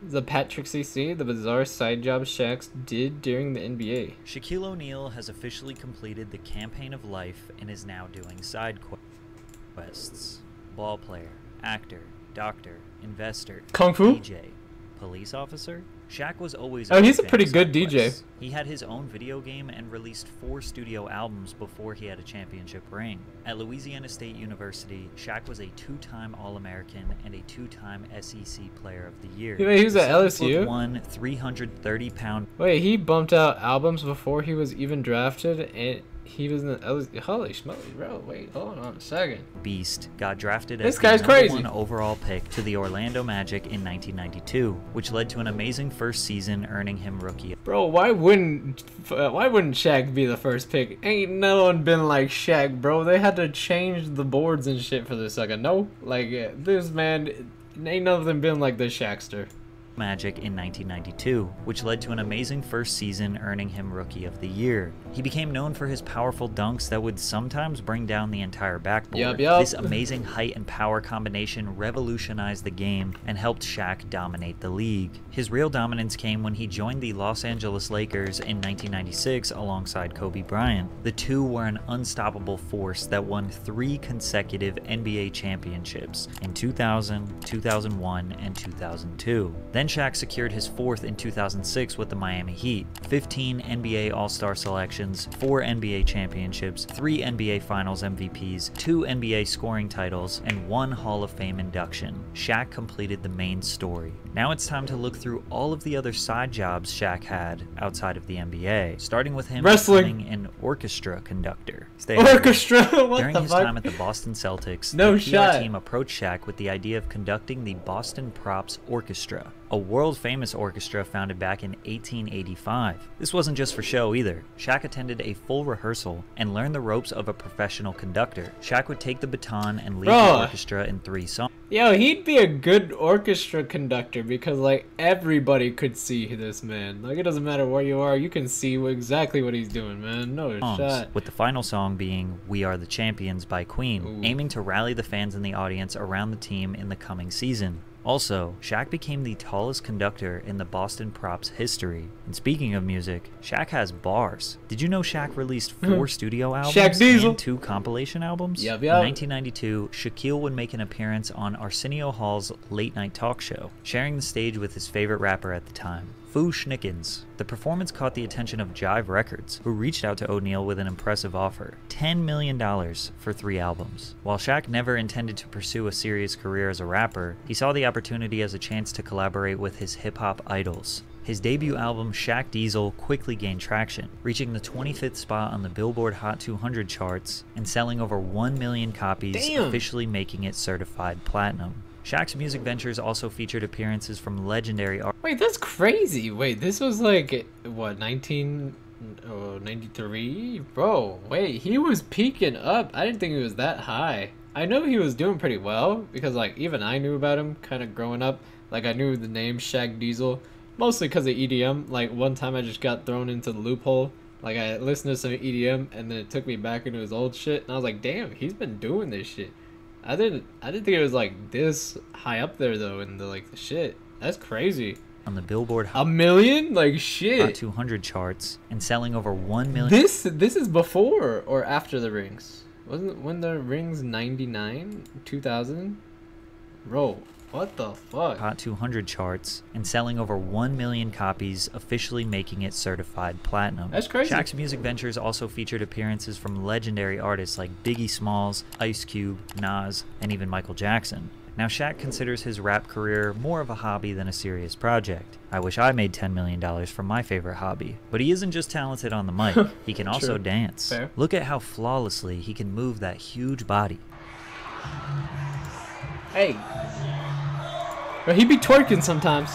The Patrick CC, the bizarre side job Shaq did during the NBA. Shaquille O'Neal has officially completed the campaign of life and is now doing side quests. Ball player, actor, doctor, investor, Kung Fu? DJ, police officer. Shaq was always he's a fan pretty of good side DJ. quests. He had his own video game and released 4 studio albums before he had a championship ring. At Louisiana State University, Shaq was a 2-time All-American and a 2-time SEC Player of the Year. Wait, he was at The LSU? 7'1", 330-pound. Wait, he bumped out albums before he was even drafted, and he was in the LSU. Holy smokes, bro! Wait, hold on a second. Beast got drafted as This the guy's number crazy. 1 overall pick to the Orlando Magic in 1992, which led to an amazing first season, earning him Rookie. Bro, why wouldn't Shaq be the first pick? Ain't no one been like Shaq, bro. They had to change the boards and shit for this second. No, like this man, ain't none of them been like the Shaqster. Magic in 1992, which led to an amazing first season, earning him Rookie of the Year. He became known for his powerful dunks that would sometimes bring down the entire backboard. Yup. This amazing height and power combination revolutionized the game and helped Shaq dominate the league. His real dominance came when he joined the Los Angeles Lakers in 1996 alongside Kobe Bryant. The two were an unstoppable force that won 3 consecutive NBA championships in 2000, 2001, and 2002. Then Shaq secured his 4th in 2006 with the Miami Heat. 15 NBA All-Star selections, 4 NBA championships, 3 NBA Finals MVPs, 2 NBA scoring titles, and 1 Hall of Fame induction. Shaq completed the main story. Now it's time to look through all of the other side jobs Shaq had outside of the NBA, starting with him Wrestling. becoming an orchestra conductor. Orchestra? What During the his fuck? time at the Boston Celtics, No the PR shot. team approached Shaq with the idea of conducting the Boston Props Orchestra, a world-famous orchestra founded back in 1885. This wasn't just for show either. Shaq attended a full rehearsal and learned the ropes of a professional conductor. Shaq would take the baton and lead the orchestra in 3 songs. Yo, he'd be a good orchestra conductor because, like, everybody could see this man. Like, it doesn't matter where you are, you can see exactly what he's doing, man. No shot. With the final song being We Are the Champions by Queen, Ooh. aiming to rally the fans in the audience around the team in the coming season. Also, Shaq became the tallest conductor in the Boston Props history. And speaking of music, Shaq has bars. Did you know Shaq released 4 studio albums Shaq Diesel. and 2 compilation albums? Yup. In 1992, Shaquille would make an appearance on Arsenio Hall's late night talk show, sharing the stage with his favorite rapper at the time, Fu Schnickens. The performance caught the attention of Jive Records, who reached out to O'Neal with an impressive offer, $10 million for 3 albums. While Shaq never intended to pursue a serious career as a rapper, he saw the opportunity as a chance to collaborate with his hip-hop idols. His debut album, Shaq Diesel, quickly gained traction, reaching the 25th spot on the Billboard Hot 200 charts and selling over 1 million copies, officially making it certified platinum. Shaq's music ventures also featured appearances from legendary artists. Wait, that's crazy. Wait, this was like, what, 1993? Bro, wait, he was peaking up. I didn't think he was that high. I know he was doing pretty well because, like, even I knew about him kind of growing up. Like, I knew the name Shaq Diesel, mostly because of EDM. Like, one time I just got thrown into the loophole. Like, I listened to some EDM, and then it took me back into his old shit, and I was like, damn, he's been doing this shit. I didn't think it was like this high up there though in the like the shit. That's crazy. On the Billboard Hot 1 million? Like Hot shit. 200 charts and selling over 1 million. This is before or after the rings? Wasn't when the rings 99, 2000? Bro, what the fuck? Hot 200 charts and selling over 1 million copies, officially making it certified platinum. That's crazy. Shaq's music ventures also featured appearances from legendary artists like Biggie Smalls, Ice Cube, Nas, and even Michael Jackson. Now, Shaq considers his rap career more of a hobby than a serious project. I wish I made $10 million from my favorite hobby. But he isn't just talented on the mic, he can also dance. Fair. Look at how flawlessly he can move that huge body. Hey. Bro, he be twerking sometimes.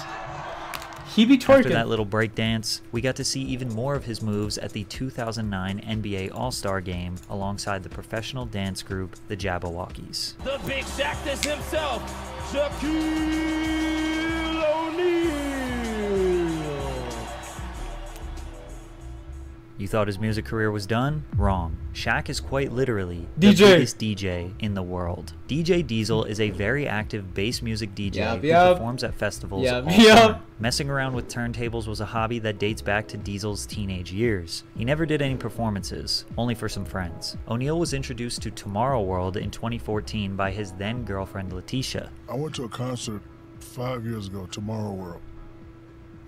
He be twerking. After that little break dance, we got to see even more of his moves at the 2009 NBA All-Star Game alongside the professional dance group, the Jabberwockies. The big Shaqtus himself, Shaquille O'Neal. You thought his music career was done? Wrong. Shaq is quite literally the DJ. biggest DJ in the world. DJ Diesel is a very active bass music DJ who performs at festivals all summer. Messing around with turntables was a hobby that dates back to Diesel's teenage years. He never did any performances, only for some friends. O'Neal was introduced to Tomorrow World in 2014 by his then girlfriend Letitia. I went to a concert 5 years ago, Tomorrow World,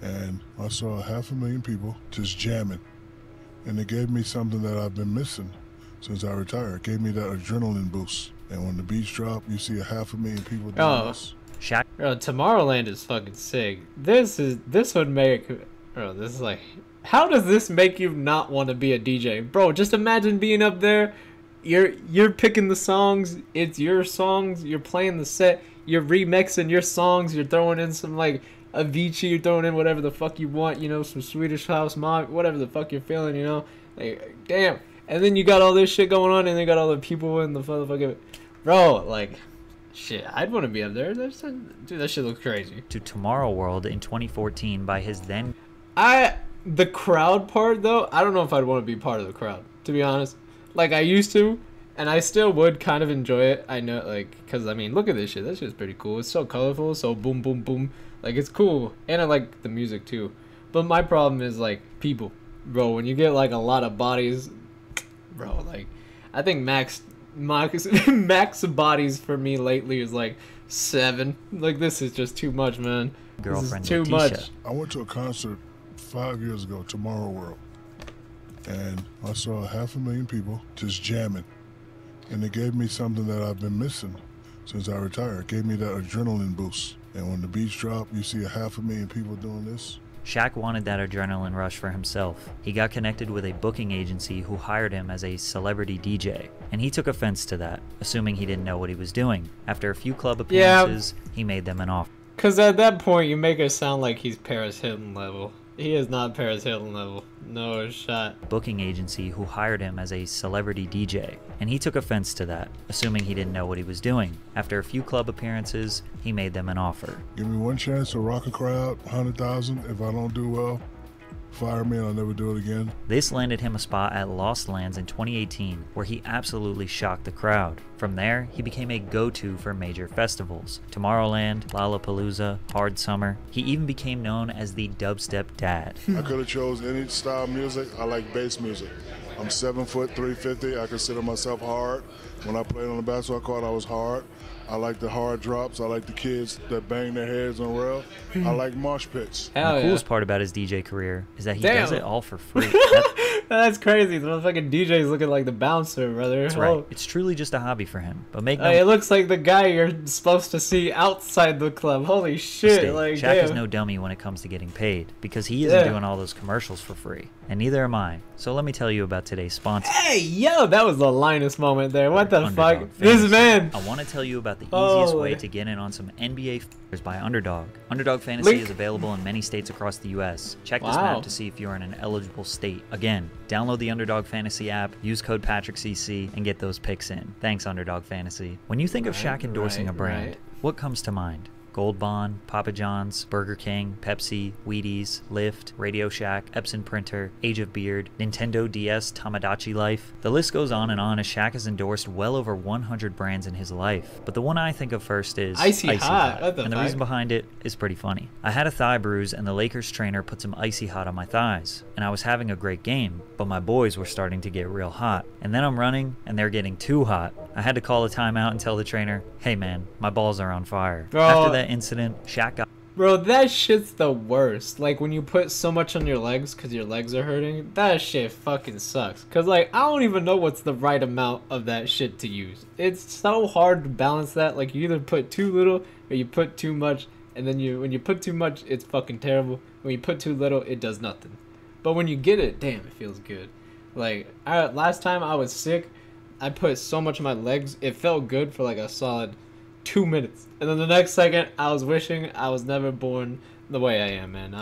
and I saw 500,000 people just jamming. And it gave me something that I've been missing since I retired. It gave me that adrenaline boost. And when the beats drop, you see 500,000 people doing this. Shaq. Bro, Tomorrowland is fucking sick. This would make, bro, this is like, how does this make you not want to be a DJ? Bro, just imagine being up there. You're picking the songs. It's your songs. You're playing the set. You're remixing your songs. You're throwing in some like Avicii, you're throwing in whatever the fuck you want, you know, some Swedish House Mob, whatever the fuck you're feeling, you know, like, damn. And then you got all this shit going on, and they got all the people in the motherfucking, bro, like, shit, I'd want to be up there. Dude, that shit looks crazy. To Tomorrow World in 2014 by his then... The crowd part, though, I don't know if I'd want to be part of the crowd, to be honest. Like, I used to, and I still would kind of enjoy it. I know, like, because, I mean, look at this shit. That shit's pretty cool. It's so colorful, so boom, boom, boom. Like, it's cool, and I like the music, too. But my problem is, like, people. Bro, when you get, like, a lot of bodies, bro, like, I think max bodies for me lately is, like, 7. Like, this is just too much, man. Girlfriend this is too Letitia. much. I went to a concert 5 years ago, Tomorrow World, and I saw 500,000 people just jamming. And it gave me something that I've been missing since I retired. It gave me that adrenaline boost. And when the beats drop, you see 500,000 people doing this. Shaq wanted that adrenaline rush for himself. He got connected with a booking agency who hired him as a celebrity DJ, and he took offense to that, assuming he didn't know what he was doing. After a few club appearances, he made them an offer. Because at that point, you make it sound like he's Paris Hilton level. He is not Paris Hilton level. No shot. Booking agency who hired him as a celebrity DJ, and he took offense to that, assuming he didn't know what he was doing. After a few club appearances, he made them an offer. Give me one chance to rock a crowd, 100,000. If I don't do well, fire me and I'll never do it again. This landed him a spot at Lost Lands in 2018, where he absolutely shocked the crowd. From there, he became a go-to for major festivals. Tomorrowland, Lollapalooza, Hard Summer. He even became known as the dubstep dad. I could have chose any style of music. I like bass music. I'm 7 foot 350. I consider myself hard. When I played on the basketball court, I was hard. I like the hard drops. I like the kids that bang their heads on rail. I like mosh pits. And the coolest part about his DJ career is that he does it all for free. That's crazy. The motherfucking DJ's looking like the bouncer, brother. That's right. It's truly just a hobby for him. But make it looks like the guy you're supposed to see outside the club. Holy shit. Like, Shaq is no dummy when it comes to getting paid, because he isn't doing all those commercials for free. And neither am I. So let me tell you about today's sponsor. Hey, yo, that was the Linus moment there. What the fuck? This man. I want to tell you about the easiest way to get in on some NBA f***ers by Underdog. Underdog Fantasy is available in many states across the U.S. Check this map to see if you're in an eligible state. Again, download the Underdog Fantasy app, use code PatrickCC, and get those picks in. Thanks, Underdog Fantasy. When you think of Shaq endorsing a brand, what comes to mind? Gold Bond, Papa John's, Burger King, Pepsi, Wheaties, Lyft, Radio Shack, Epson Printer, Age of Beard, Nintendo DS, Tamagotchi Life. The list goes on, as Shaq has endorsed well over 100 brands in his life. But the one I think of first is Icy Hot. And the reason behind it is pretty funny. I had a thigh bruise, and the Lakers trainer put some Icy Hot on my thighs. And I was having a great game, but my boys were starting to get real hot. And then I'm running, and they're getting too hot. I had to call a timeout and tell the trainer, hey man, my balls are on fire. After that incident, Shaq got... Bro, that shit's the worst. Like, when you put so much on your legs because your legs are hurting, that shit fucking sucks. Because, like, I don't even know what's the right amount of that shit to use. It's so hard to balance that. Like, you either put too little or you put too much. And then when you put too much, it's fucking terrible. When you put too little, it does nothing. But when you get it, damn, it feels good. Like, last time I was sick, I put so much on my legs, it felt good for like a solid 2 minutes. And then the next second, I was wishing I was never born the way I am, man.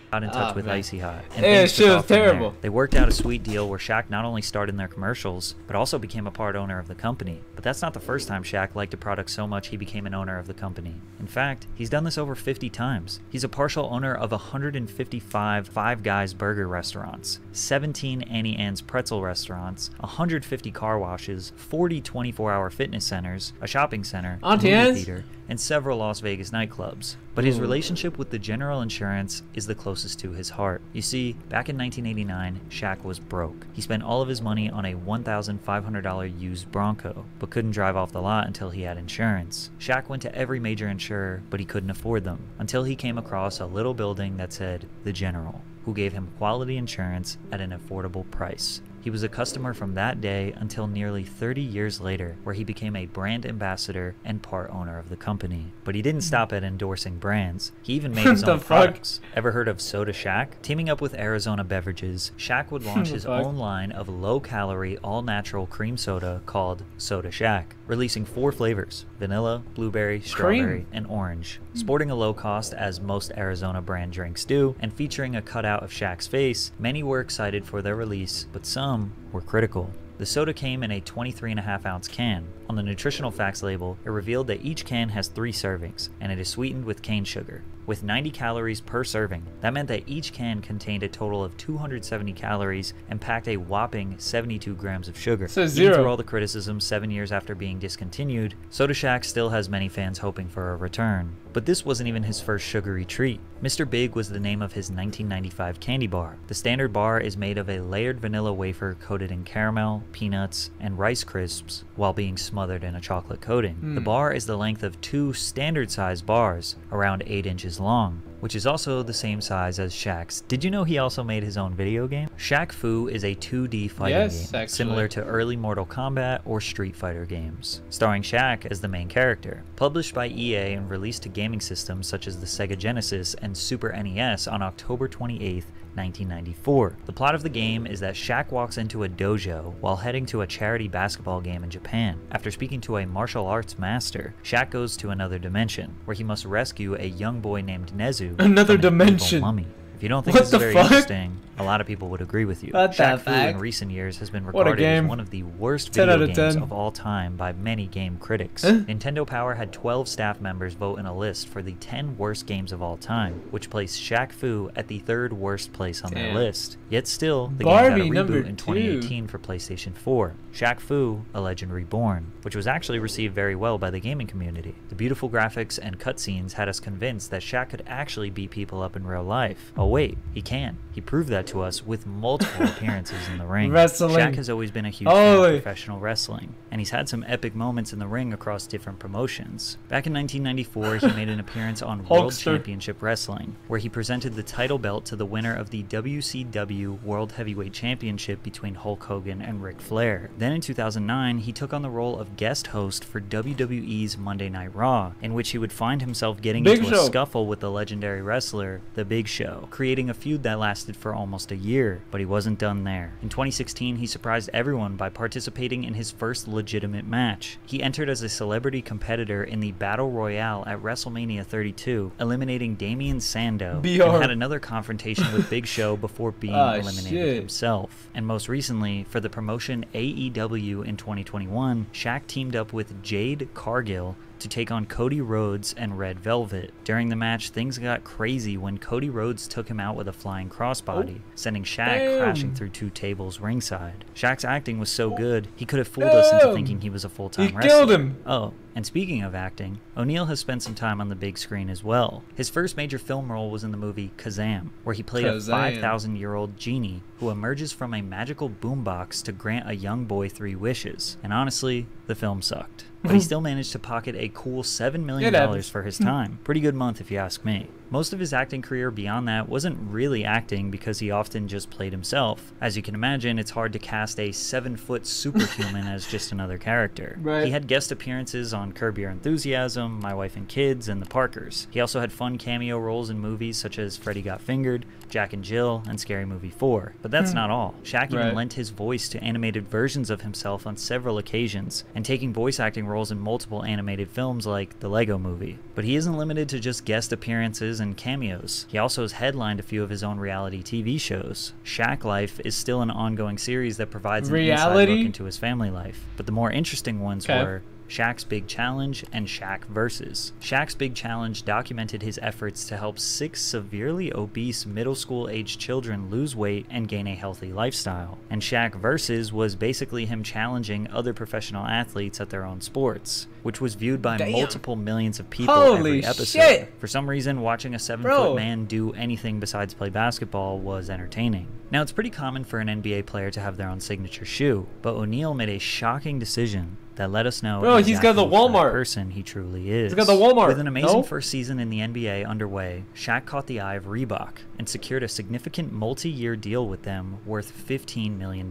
got in touch with man. Icy Hot. And Yeah, things shit took was off from there. terrible. They worked out a sweet deal where Shaq not only starred in their commercials, but also became a part owner of the company. But that's not the first time Shaq liked a product so much he became an owner of the company. In fact, he's done this over 50 times. He's a partial owner of 155 Five Guys burger restaurants, 17 Annie Ann's pretzel restaurants, 150 car washes, 40 24-hour fitness centers, a shopping center, a Auntie movie Anne's? theater, and several Las Vegas nightclubs. But his relationship with the General Insurance is the closest to his heart. You see, back in 1989, Shaq was broke. He spent all of his money on a $1,500 used Bronco, but couldn't drive off the lot until he had insurance. Shaq went to every major insurer, but he couldn't afford them, until he came across a little building that said, The General, who gave him quality insurance at an affordable price. He was a customer from that day until nearly 30 years later, where he became a brand ambassador and part owner of the company. But he didn't stop at endorsing brands. He even made his own products. Ever heard of Soda Shaq? Teaming up with Arizona Beverages, Shaq would launch his own line of low-calorie, all-natural cream soda called Soda Shaq, releasing 4 flavors: vanilla, blueberry, strawberry, and orange. Sporting a low cost, as most Arizona brand drinks do, and featuring a cutout of Shaq's face, many were excited for their release, but some were critical. The soda came in a 23.5-ounce can. On the nutritional facts label, it revealed that each can has 3 servings, and it is sweetened with cane sugar, with 90 calories per serving. That meant that each can contained a total of 270 calories and packed a whopping 72 grams of sugar. So Even zero. through all the criticism 7 years after being discontinued, Soda Shack still has many fans hoping for a return. But this wasn't even his first sugary treat. Mr. Big was the name of his 1995 candy bar. The standard bar is made of a layered vanilla wafer coated in caramel, peanuts, and Rice Crisps while being smothered in a chocolate coating. The bar is the length of 2 standard-sized bars, around 8 inches long, which is also the same size as Shaq's. Did you know he also made his own video game? Shaq Fu is a 2D fighting Yes, game, actually. similar to early Mortal Kombat or Street Fighter games, starring Shaq as the main character. Published by EA and released to gaming systems such as the Sega Genesis and Super NES on October 28th, 1994. The plot of the game is that Shaq walks into a dojo while heading to a charity basketball game in Japan. After speaking to a martial arts master, Shaq goes to another dimension, where he must rescue a young boy named Nezu Another from an evil dimension. mummy. If you don't think What this is the very fuck? interesting, a lot of people would agree with you. What the Shaq Fu in fuck? recent years has been What a regarded as game. one of the worst 10 video out of games 10. of all time by many game critics. Huh? Nintendo Power had 12 staff members vote in a list for the 10 worst games of all time, which placed Shaq Fu at the 3rd worst place on their Damn. list. Yet still, the Barbie game got a number reboot in 2018 for PlayStation 4, Shaq Fu: A Legend Reborn, which was actually received very well by the gaming community. The beautiful graphics and cutscenes had us convinced that Shaq could actually beat people up in real life. Oh wait, he can. He proved that to us with multiple appearances in the ring. Wrestling. Shaq has always been a huge fan Holy. of professional wrestling, and he's had some epic moments in the ring across different promotions. Back in 1994, he made an appearance on World Hulkster. Championship Wrestling, where he presented the title belt to the winner of the WCW World Heavyweight Championship between Hulk Hogan and Ric Flair. Then in 2009, he took on the role of guest host for WWE's Monday Night Raw, in which he would find himself getting Big into a Show. scuffle with the legendary wrestler, The Big Show, creating a feud that lasted for almost a year. But he wasn't done there. In 2016, he surprised everyone by participating in his first legitimate match. He entered as a celebrity competitor in the Battle Royale at WrestleMania 32, eliminating Damian Sandow, BR. and had another confrontation with Big Show before being Ah, eliminated shit. himself. And most recently, for the promotion AEW in 2021, Shaq teamed up with Jade Cargill to take on Cody Rhodes and Red Velvet. During the match, things got crazy when Cody Rhodes took him out with a flying crossbody, sending Shaq Damn. crashing through 2 tables ringside. Shaq's acting was so good, he could have fooled us into Damn. thinking he was a full-time He wrestler. killed him. Oh, and speaking of acting, O'Neal has spent some time on the big screen as well. His first major film role was in the movie Kazam, where he played a Kazam. 5,000-year-old genie who emerges from a magical boombox to grant a young boy 3 wishes. And honestly, the film sucked. But he still managed to pocket a cool $7 million It happens. for his time. Pretty good month if you ask me. Most of his acting career beyond that wasn't really acting because he often just played himself. As you can imagine, it's hard to cast a 7-foot superhuman as just another character. Right. He had guest appearances on Curb Your Enthusiasm, My Wife and Kids, and The Parkers. He also had fun cameo roles in movies such as Freddy Got Fingered, Jack and Jill, and Scary Movie 4. But that's not all. Shaq even lent his voice to animated versions of himself on several occasions, and taking voice acting roles in multiple animated films like The Lego Movie. But he isn't limited to just guest appearances and cameos. He also has headlined a few of his own reality TV shows. Shaq Life is still an ongoing series that provides an inside look into his family life. But the more interesting ones were Shaq's Big Challenge and Shaq Versus. Shaq's Big Challenge documented his efforts to help 6 severely obese middle school aged children lose weight and gain a healthy lifestyle. And Shaq Versus was basically him challenging other professional athletes at their own sports, which was viewed by multiple millions of people every episode. For some reason, watching a 7-foot man do anything besides play basketball was entertaining. Now, it's pretty common for an NBA player to have their own signature shoe, but O'Neal made a shocking decision that let us know he's got the Walmart person he truly is. He's got the Walmart. With an amazing first season in the NBA underway, Shaq caught the eye of Reebok and secured a significant multi-year deal with them worth $15 million.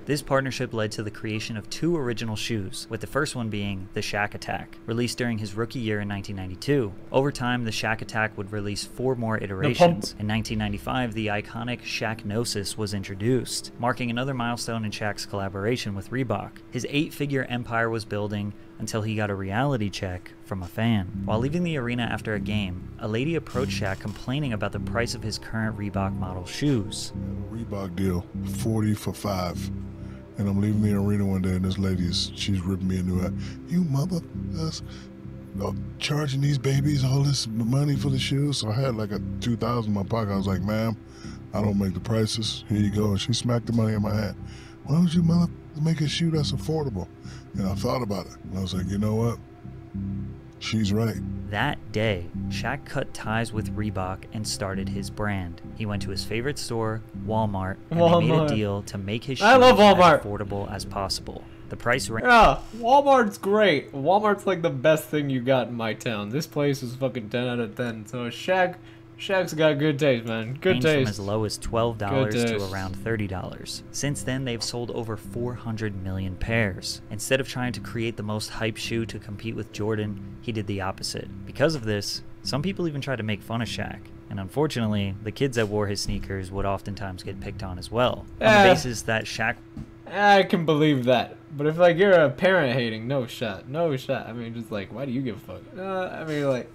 This partnership led to the creation of 2 original shoes, with the first one being the Shaq Attack, released during his rookie year in 1992. Over time, the Shaq Attack would release 4 more iterations. In 1995, the iconic Shaqnosis was introduced, marking another milestone in Shaq's collaboration with Reebok. His 8-figure empire was building until he got a reality check from a fan. While leaving the arena after a game, a lady approached Shaq complaining about the price of his current Reebok model shoes. Reebok deal, 40 for 5. And I'm leaving the arena one day and this lady she's ripping me a new hat. You mother charging these babies all this money for the shoes. So I had like a $2,000 in my pocket. I was like, ma'am, I don't make the prices. Here you go. And she smacked the money in my hand. Why don't you mother make a shoe that's affordable? And I thought about it. And I was like, you know what? She's right. That day, Shaq cut ties with Reebok and started his brand. He went to his favorite store, Walmart, and they made a deal to make his shoes as affordable as possible. The price range. Yeah, Walmart's great. Walmart's like the best thing you got in my town. This place is fucking 10 out of 10. So Shaq's got good taste, man. Good taste. From as low as $12 to around $30. Since then, they've sold over 400 million pairs. Instead of trying to create the most hype shoe to compete with Jordan, he did the opposite. Because of this, some people even tried to make fun of Shaq. And unfortunately, the kids that wore his sneakers would oftentimes get picked on as well. On the basis that Shaq... I can believe that. But if, like, you're a parent hating, no shot. No shot. I mean, just, like, why do you give a fuck? I mean, like,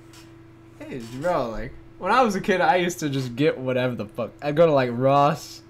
hey, bro, like... When I was a kid, I used to just get whatever the fuck. I'd go to like Ross,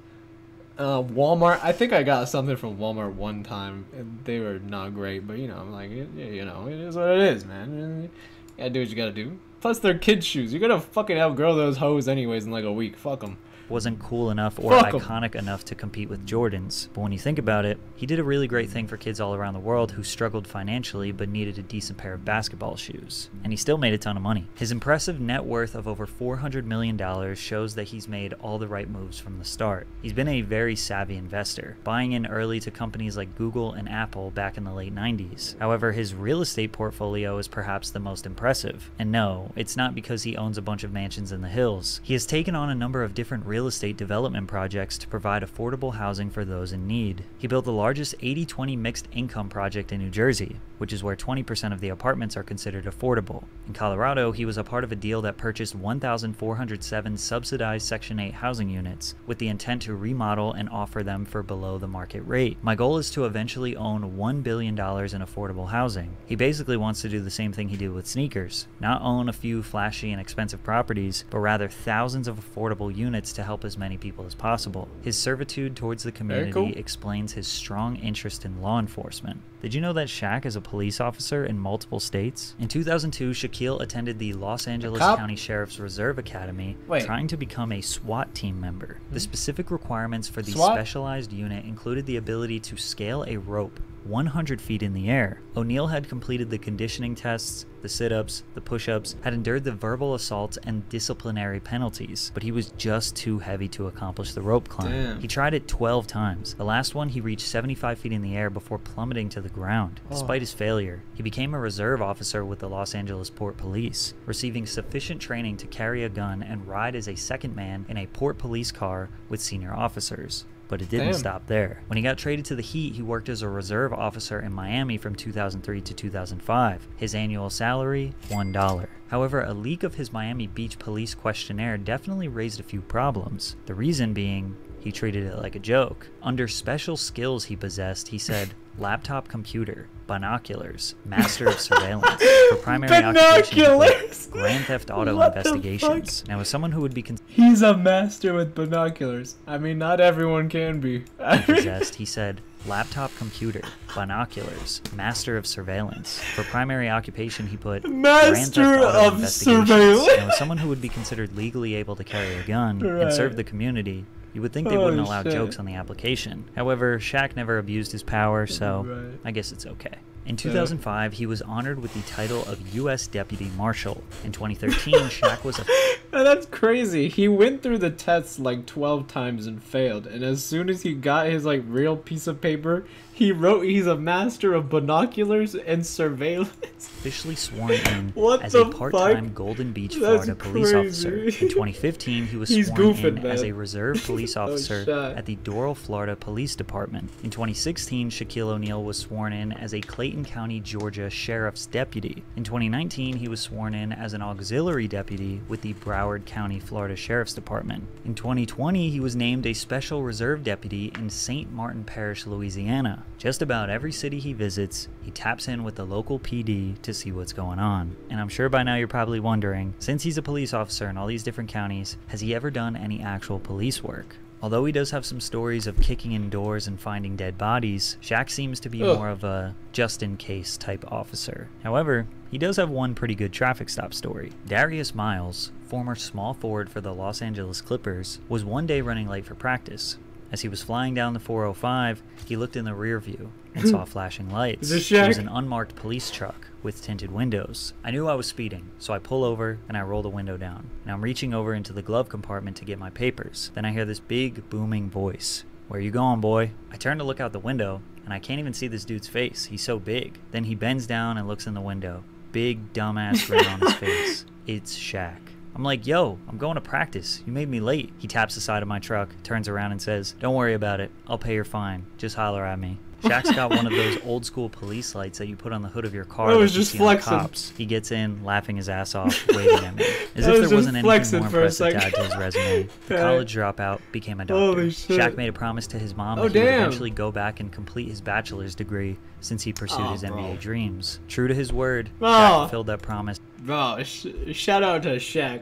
Walmart. I think I got something from Walmart one time, and they were not great. But you know, I'm like, yeah, you know, it is what it is, man. You gotta do what you gotta do. Plus, they're kids' shoes. You're gonna fucking outgrow those hoes anyways in like a week. Fuck them. Wasn't cool enough or iconic enough to compete with Jordan's. But when you think about it, he did a really great thing for kids all around the world who struggled financially but needed a decent pair of basketball shoes. And he still made a ton of money. His impressive net worth of over $400 million shows that he's made all the right moves from the start. He's been a very savvy investor, buying in early to companies like Google and Apple back in the late 90s. However, his real estate portfolio is perhaps the most impressive. And no, it's not because he owns a bunch of mansions in the hills. He has taken on a number of different real estate development projects to provide affordable housing for those in need. He built the largest 80-20 mixed income project in New Jersey, which is where 20% of the apartments are considered affordable. In Colorado, he was a part of a deal that purchased 1,407 subsidized Section 8 housing units with the intent to remodel and offer them for below the market rate. My goal is to eventually own $1 billion in affordable housing. He basically wants to do the same thing he did with sneakers, not own a few flashy and expensive properties, but rather thousands of affordable units to help as many people as possible. His servitude towards the community explains his strong interest in law enforcement. Did you know that Shaq is a police officer in multiple states? In 2002, Shaquille attended the Los Angeles County Sheriff's Reserve Academy, trying to become a SWAT team member. The specific requirements for the specialized unit included the ability to scale a rope 100 feet in the air. O'Neal had completed the conditioning tests, the sit-ups, the push-ups, had endured the verbal assaults and disciplinary penalties, but he was just too heavy to accomplish the rope climb. Damn. He tried it 12 times. The last one, he reached 75 feet in the air before plummeting to the ground. Despite his failure, he became a reserve officer with the Los Angeles Port Police, receiving sufficient training to carry a gun and ride as a second man in a Port Police car with senior officers. But it didn't Damn. stop there. When he got traded to the Heat, he worked as a reserve officer in Miami from 2003 to 2005. His annual salary, $1. However, a leak of his Miami Beach police questionnaire definitely raised a few problems. The reason being, he treated it like a joke. Under special skills he possessed, he said, laptop computer, binoculars, master of surveillance. For primary occupation, he put Binoculars? Grand Theft Auto What the investigations. Now, as someone who would be He's a master with binoculars. I mean, not everyone can be. possessed, he said, laptop computer, binoculars, master of surveillance. For primary occupation, he put Grand Theft Master Auto of investigations. surveillance. Now, as someone who would be considered legally able to carry a gun and serve the community, you would think they wouldn't allow shit. jokes on the application. However, Shaq never abused his power, so Right. I guess it's okay. In 2005, he was honored with the title of U.S. Deputy Marshal. In 2013, Shaq was a That's crazy. He went through the tests like 12 times and failed. And as soon as he got his like real piece of paper, he wrote he's a master of binoculars and surveillance. officially sworn in What as the a part-time fuck? Golden Beach, That's Florida police officer. crazy. In 2015, he was He's sworn goofing, in as man. a reserve police officer shit. at the Doral, Florida Police Department. In 2016, Shaquille O'Neal was sworn in as a Clayton County, Georgia Sheriff's Deputy. In 2019, he was sworn in as an auxiliary deputy with the Broward County, Florida Sheriff's Department. In 2020, he was named a Special Reserve Deputy in St. Martin Parish, Louisiana. Just about every city he visits, he taps in with the local PD to see what's going on. And I'm sure by now you're probably wondering, since he's a police officer in all these different counties, has he ever done any actual police work? Although he does have some stories of kicking in doors and finding dead bodies, Shaq seems to be more of a just-in-case type officer. However, he does have one pretty good traffic stop story. Darius Miles, former small forward for the Los Angeles Clippers, was one day running late for practice. As he was flying down the 405, he looked in the rear view and saw flashing lights. Is it It was Shaq? an unmarked police truck with tinted windows. I knew I was speeding, so I pull over and I roll the window down. And I'm reaching over into the glove compartment to get my papers. Then I hear this big, booming voice. "Where you going, boy?" I turn to look out the window, and I can't even see this dude's face. He's so big. Then he bends down and looks in the window. Big, dumbass grin on his face. It's Shaq. I'm like, "Yo, I'm going to practice. You made me late." He taps the side of my truck, turns around and says, "Don't worry about it. I'll pay your fine. Just holler at me." Shaq's got one of those old school police lights that you put on the hood of your car. That was that you just see on flexing. Cops. He gets in, laughing his ass off, waving at me. As That if was there just wasn't anything flexing more for a impressive to second. add to his resume. The Yeah. college dropout became a doctor. Holy shit. Shaq made a promise to his mom Oh, that he would damn. eventually go back and complete his bachelor's degree since he pursued Oh, his bro. NBA dreams. True to his word, Oh. Shaq fulfilled that promise. Bro, shout out to Shaq.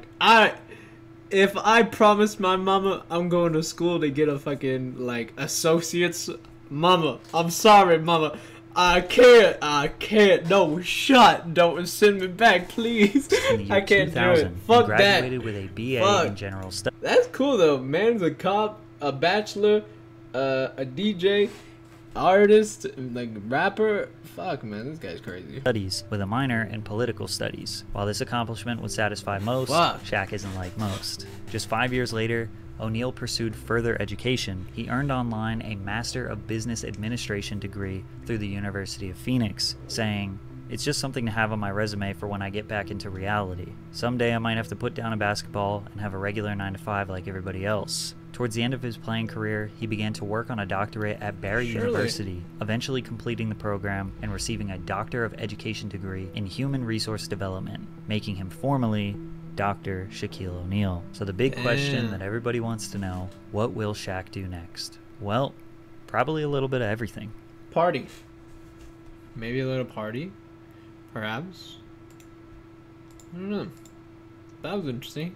If I promised my mama I'm going to school to get a fucking like associate's, mama, I'm sorry, mama. I can't. No, shut. Don't send me back, please. In the year I can't 2000, do it. Fuck he that. graduated with a BA Fuck. in general studies. That's cool though. Man's a cop, a bachelor, a DJ, artist, like rapper. Fuck, man, this guy's crazy. With a minor in political studies. While this accomplishment would satisfy most, Fuck. Shaq isn't like most. Just 5 years later, O'Neal pursued further education. He earned online a Master of Business Administration degree through the University of Phoenix, saying, "It's just something to have on my resume for when I get back into reality. Someday I might have to put down a basketball and have a regular 9-to-5 like everybody else." Towards the end of his playing career, he began to work on a doctorate at Barry Surely. University, eventually completing the program and receiving a Doctor of Education degree in Human Resource Development, making him formally Dr. Shaquille O'Neal. So the big question Damn. that everybody wants to know, what will Shaq do next? Well, probably a little bit of everything. Party. Maybe a little party. Perhaps. I don't know. That was interesting.